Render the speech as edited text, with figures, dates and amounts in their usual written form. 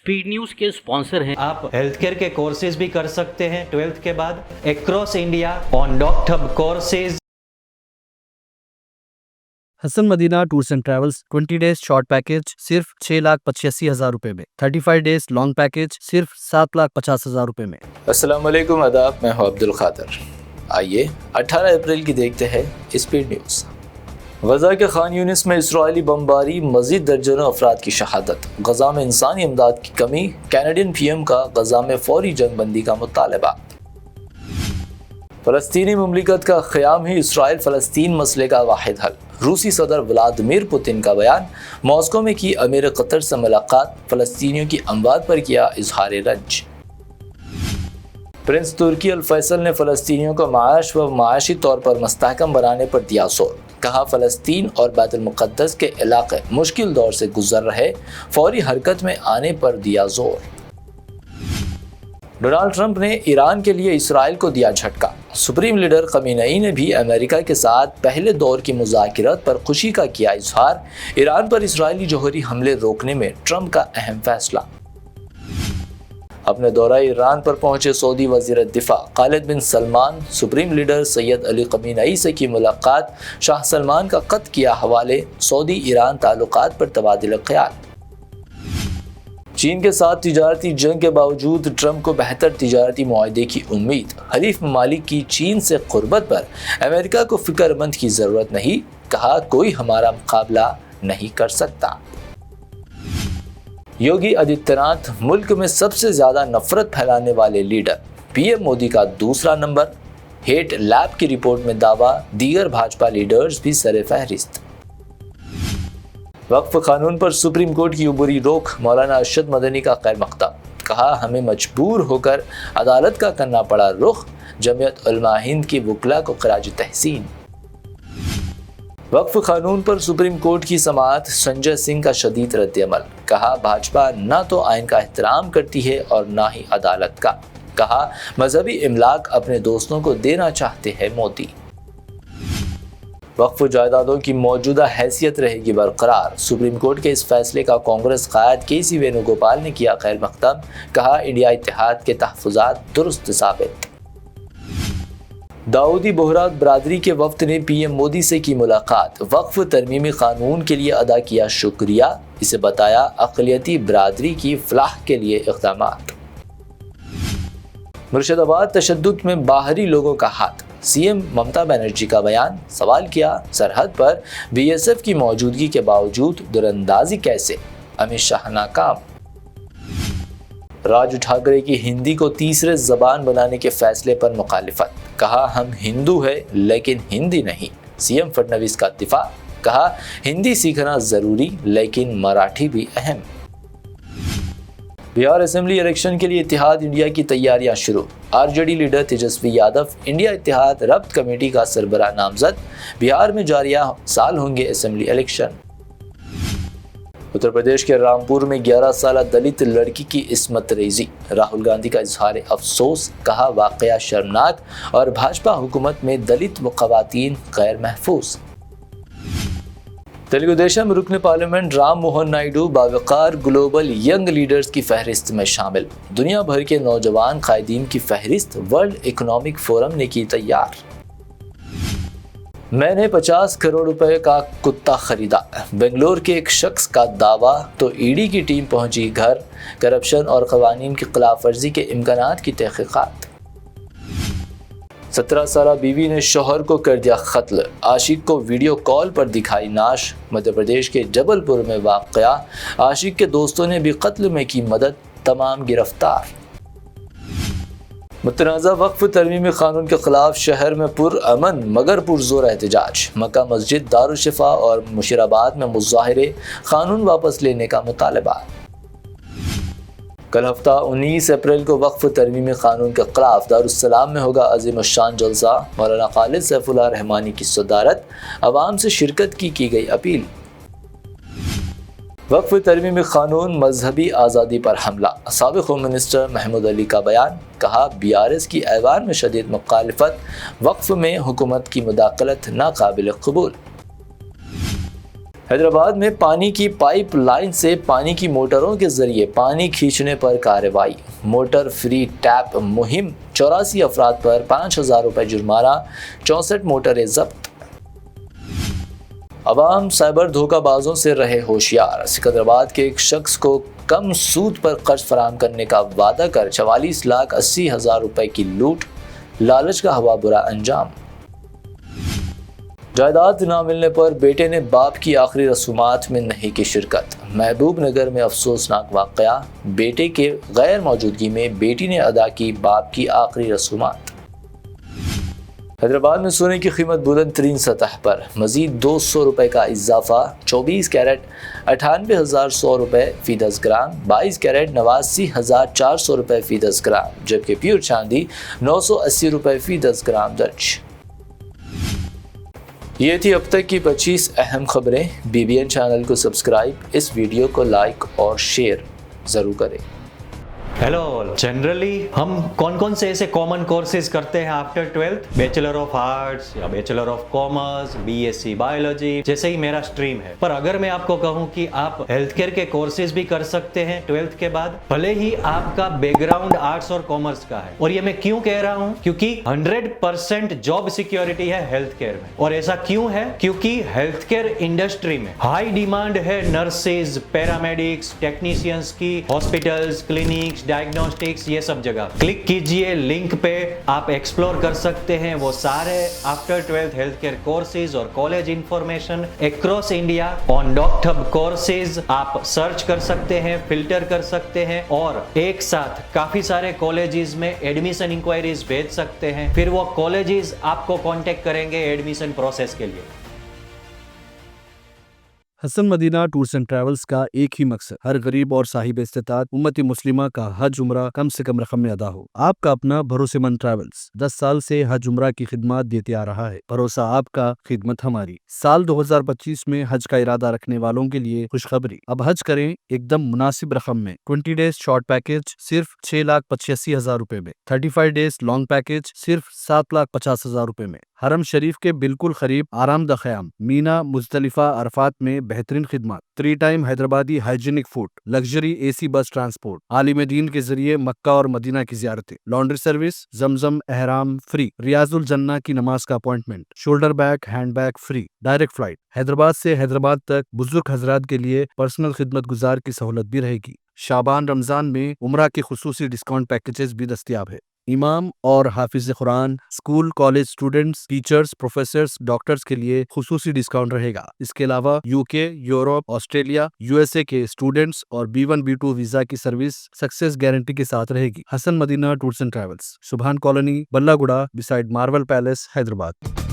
Speed news के sponsor हैं। आप हेल्थ केयर के कोर्सेज भी कर सकते हैं 12th के बाद across India on doctor courses. Hasan Madina tours and travels 20 days short package सिर्फ 6,85,000 रुपए में, 35 डेज लॉन्ग पैकेज सिर्फ 7,50,000 रुपए में। अस्सलाम वालेकुम, आदाब, मैं हूं अब्दुल खादर। आइए 18 अप्रैल की देखते हैं स्पीड न्यूज़। गजा के खान यूनिस में इसराइली बमबारी, मजीद दर्जनों अफराद की शहादत, गजा में इंसानी इमदाद की कमी, कैनेडियन पीएम का गजा में फौरी जंगबंदी का मुतालबा। फ़लस्तीनी मुमलिकत का क़याम ही इसराइल फ़लस्तीन मसले का वाहिद हल, रूसी सदर व्लादिमीर पुतिन का बयान। मॉस्को में की अमीर कतर से मुलाकात, फ़लस्तीनियों की अमवात पर किया इजहार रंज। प्रिंस तुर्की अल फैसल ने फ़लस्तीनियों को माश व माशी तौर पर मुस्तहकम बनाने पर दिया जोर, कहा फ़लस्तीन और बैतुल मुक़द्दस के इलाक़े मुश्किल दौर से गुजर रहे, फौरी हरकत में आने पर दिया जोर। डोनाल्ड ट्रंप ने ईरान के लिए इसराइल को दिया झटका, सुप्रीम लीडर खमीनई ने भी अमेरिका के साथ पहले दौर की मुज़ाकिरात पर खुशी का किया इजहार, ईरान पर इसराइली जौहरी हमले रोकने में ट्रंप का अहम फैसला। अपने दौरा ईरान पर पहुंचे सऊदी वज़ीर दिफा खालिद बिन सलमान, सुप्रीम लीडर सैयद अली खमीनई से की मुलाकात, शाह सलमान का ख़त किया हवाले, सऊदी ईरान ताल्लुकात पर तबादला ख्याल। चीन के साथ तिजारती जंग के बावजूद ट्रंप को बेहतर तिजारती मुआहदे की उम्मीद, हलीफ ममालिक की चीन से क़ुर्बत पर अमेरिका को फ़िक्रमंद की ज़रूरत नहीं, कहा कोई हमारा मुकाबला नहीं कर सकता। योगी आदित्यनाथ मुल्क में सबसे ज़्यादा नफरत फैलाने वाले लीडर, पीएम मोदी का दूसरा नंबर, हेट लैब की रिपोर्ट में दावा, दीगर भाजपा लीडर्स भी सरे फहरिस्त। वक्फ कानून पर सुप्रीम कोर्ट की उबरी रोक, मौलाना अरशद मदनी का खैर मकदम, कहा हमें मजबूर होकर अदालत का करना पड़ा रुख, जमीयत उलमा हिंद की वकला को खराज तहसीन। वक्फ कानून पर सुप्रीम कोर्ट की समाअत, संजय सिंह का शदीद रद्द-ए-अमल, कहा भाजपा ना तो आइन का एहतराम करती है और ना ही अदालत का, कहा मजहबी इमलाक अपने दोस्तों को देना चाहते हैं मोदी। वक्फ जायदादों की मौजूदा हैसियत रहेगी बरकरार, सुप्रीम कोर्ट के इस फैसले का कांग्रेस कायद केसी वेणुगोपाल ने किया खैर मकदम, कहा इंडिया इत्तेहाद के तहफ़्फ़ुज़ात दुरुस्त साबित। दाऊदी बोहरा बरादरी के वफ्द ने पीएम मोदी से की मुलाकात, वक्फ तरमीमी कानून के लिए अदा किया शुक्रिया, इसे बताया अक़लियती बरादरी की फलाह के लिए इक़दामात। मुर्शिदाबाद तशद्दुद में बाहरी लोगों का हाथ, सीएम ममता बनर्जी का बयान, सवाल किया सरहद पर बीएसएफ की मौजूदगी के बावजूद दूरंदाजी कैसे, अमित शाह नाकाम। राज ठाकरे की हिंदी को तीसरे ज़बान बनाने के फैसले पर मुखालिफत, कहा हम हिंदू है लेकिन हिंदी नहीं, सीएम फडणवीस का दिफा, कहा हिंदी सीखना ज़रूरी लेकिन मराठी भी अहम। बिहार असेंबली इलेक्शन के लिए इत्तेहाद इंडिया की तैयारियां शुरू, RJD leader Tejashwi Yadav India इत्तेहाद रब्त कमेटी का सरबराह नामजद, बिहार में जारिया साल होंगे असेंबली इलेक्शन। उत्तर प्रदेश के रामपुर में 11 साल दलित लड़की की इस्मत रेजी, राहुल गांधी का इजहार अफसोस, कहा वाकया शर्मनाक और भाजपा हुकूमत में दलित व खवातीन गैर महफूज। तेलुगु देशम रुकन पार्लियामेंट राम मोहन नायडू बावकार ग्लोबल यंग लीडर्स की फहरिस्त में शामिल, दुनिया भर के नौजवान कायदीन की फहरिस्त वर्ल्ड इकोनॉमिक फोरम ने की तैयार। मैंने 50 करोड़ रुपए का कुत्ता खरीदा, बेंगलोर के एक शख्स का दावा, तो ईडी की टीम पहुंची घर, करप्शन और कवानीन की खिलाफ वर्जी के इम्कानात की तहकीकात। 17 साल बीवी ने शौहर को कर दिया कत्ल, आशिक को वीडियो कॉल पर दिखाई नाश, मध्य प्रदेश के जबलपुर में वाक़या, आशिक के दोस्तों ने भी कत्ल में की मदद, तमाम गिरफ्तार। मुतनाज़ा वक्फ तरमीमी कानून के खिलाफ शहर में पुरअमन मगर पुरजोर एहतजाज, मक्का मस्जिद, दारुशिफा और मुशीराबाद में मुज़ाहिरे, कानून वापस लेने का मुतालबा। कल हफ्ता 19 अप्रैल को वक्फ तरमीमी कानून के खिलाफ दारुस्सलाम में होगा अजीम शान जलसा, मौलाना खालिद सैफुल्लाह रहमानी की सदारत, अवाम से शिरकत की गई अपील। वक्फ तरमीमी कानून मजहबी आज़ादी पर हमला, साबिक़ होम मिनिस्टर महमूद अली का बयान, कहा बीआरएस की ऐवान में शदीद मुखालिफत, वक्फ में हुकूमत की मुदाखलत नाकाबिल कबूल। حیدرآباد میں پانی کی پائپ لائن سے پانی کی موٹروں کے ذریعے پانی کھینچنے پر کارروائی، موٹر فری ٹیپ مہم، 84 افراد پر 5,000 روپے جرمانہ، 64 موٹریں ضبط۔ عوام سائبر دھوکہ بازوں سے رہے ہوشیار، سکندرآباد کے ایک شخص کو کم سود پر قرض فراہم کرنے کا وعدہ کر 44,80,000 روپے کی لوٹ، لالچ کا ہوا برا انجام۔ جائیداد نہ ملنے پر بیٹے نے باپ کی آخری رسومات میں نہیں کی شرکت، محبوب نگر میں افسوسناک واقعہ، بیٹے کے غیر موجودگی میں بیٹی نے ادا کی باپ کی آخری رسومات۔ حیدرآباد میں سونے کی قیمت بلند ترین سطح پر، مزید 200 روپے کا اضافہ، 24 کیرٹ 98,100 روپے فی 10 گرام، 22 کیرٹ 89,400 روپے فی 10 گرام، جبکہ پیور چاندی 980 روپے فی 10 گرام درج۔ یہ تھی اب تک کی 25 اہم خبریں۔ BBN چینل کو سبسکرائب، اس ویڈیو کو لائک اور شیئر ضرور کریں۔ हेलो जनरली हम कौन कौन से ऐसे कॉमन कोर्सेज करते हैं after 12th? Bachelor of arts या bachelor of commerce, BSc biology, जैसे ही मेरा स्ट्रीम है। पर अगर मैं आपको कहूं कि आप हेल्थ केयर के कोर्सेज भी कर सकते हैं 12th के बाद, भले ही आपका बैकग्राउंड आर्ट्स और कॉमर्स का है। और ये मैं क्यों कह रहा हूं? क्योंकि 100% जॉब सिक्योरिटी है हेल्थ केयर में। और ऐसा क्यों है? क्योंकि हेल्थ केयर इंडस्ट्री में हाई डिमांड है नर्सेज, पैरामेडिक्स, टेक्नीशियंस की, हॉस्पिटल्स, क्लिनिक्स, डायग्नोस्टिक्स, ये सब जगह। क्लिक कीजिए लिंक पे, आप एक्सप्लोर कर सकते हैं वो सारे after 12th health care courses और college information across India on Docthub courses. आप सर्च कर सकते हैं, फिल्टर कर सकते हैं और एक साथ काफी सारे कॉलेजेस में एडमिशन इंक्वायरीज भेज सकते हैं। फिर वो कॉलेजेस आपको कांटेक्ट करेंगे एडमिशन प्रोसेस के लिए। Hasan Madina tours and travels का एक ही मकसद, हर गरीब और साहिब इस्तेताअत उम्मती मुस्लिमा का हज उम्रा कम से कम रकम में अदा हो। आपका अपना भरोसेमंद ट्रैवल्स 10 साल से हज उम्रा की खिदमत देते आ रहा है। भरोसा आपका, खिदमत हमारी। साल 2025 में हज का इरादा रखने वालों के लिए खुशखबरी, अब हज करें एकदम मुनासिब रकम में। 20 डेज शॉर्ट पैकेज सिर्फ 6,85,000 रुपए में, 35 डेज लॉन्ग पैकेज सिर्फ 7,50,000 रुपए में। हरम शरीफ के बिल्कुल करीब आरामदा ख़याम, मीना, मुज़दलिफ़ा, अरफात में बेहतरीन खिदमत, 3 time Hyderabadi hygienic food, luxury AC बस ट्रांसपोर्ट, आलिम दीन के जरिए मक्का और मदीना की ज़ियारतें, लॉन्ड्री सर्विस, जमजम एहराम फ्री, रियाजुल जन्ना की नमाज का appointment, shoulder bag, hand bag free, direct flight. Hyderabad से हैदराबाद तक बुजुर्ग हजरात के लिए पर्सनल खिदमत गुजार की सहूलत भी रहेगी। शाबान रमजान में उम्रा के खुसूसी डिस्काउंट पैकेजेस भी दस्तियाब है। इमाम और हाफिज कुरान, school college students, teachers, professors, doctors के लिए खुसूसी डिस्काउंट रहेगा। इसके अलावा UK, यूरोप, ऑस्ट्रेलिया, USA के स्टूडेंट्स और B1 B2 वीजा की सर्विस सक्सेस गारंटी के साथ रहेगी। Hasan Madina tours and travels, Subhan colony, Ballaguda, beside Marvel Palace, Hyderabad.